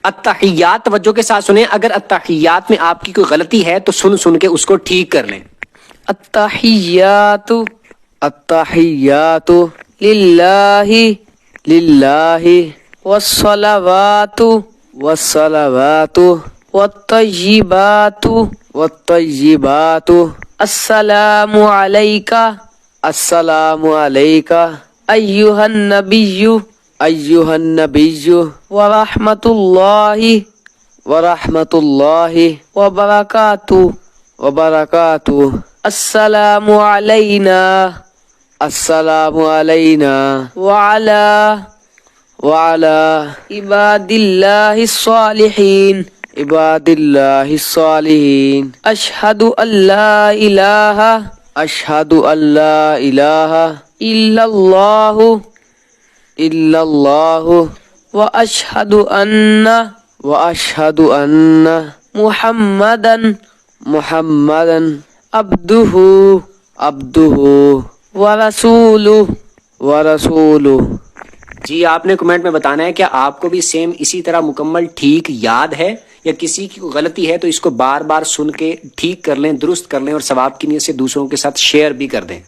अत्तहियात तवज्जो के साथ सुने। अगर अत्तहियात में आपकी कोई गलती है तो सुन सुन के उसको ठीक कर लें। अत्तहियातु अत्तहियातु लिल्लाहि लिल्लाहि वस्सलावातु वस्सलावातु वत्तय्यिबातु वत्तय्यिबातु अस्सलामु अलैका अस्सलामु अलैका अय्युहन नबिय्यु अय्युहन नबिय्यु व रहमतुल्लाहि व रहमतुल्लाहि व बरकातुहू व बरकातुहू अस्सलामु अलैना अस्सलामु अलैना व अला व अला इबादिल्लाहिस सालिहीन इबादिल्लाहिस सालिहीन अशहदु अल्ला इलाहा अशहदु अल्ला इलाहा इल्लल्लाहु इल्लल्लाहु व अशहदु अन्ना व अशहदु अन्ना मुहम्मदन मुहम्मदन अब्दुहु अब्दुहु व रसूलुहु व रसूलुहु। जी आपने कमेंट में बताना है क्या आपको भी सेम इसी तरह मुकम्मल ठीक याद है, या किसी की गलती है तो इसको बार बार सुन के ठीक कर लें, दुरुस्त कर लें और सवाब की नीयत से दूसरों के साथ शेयर भी कर दें।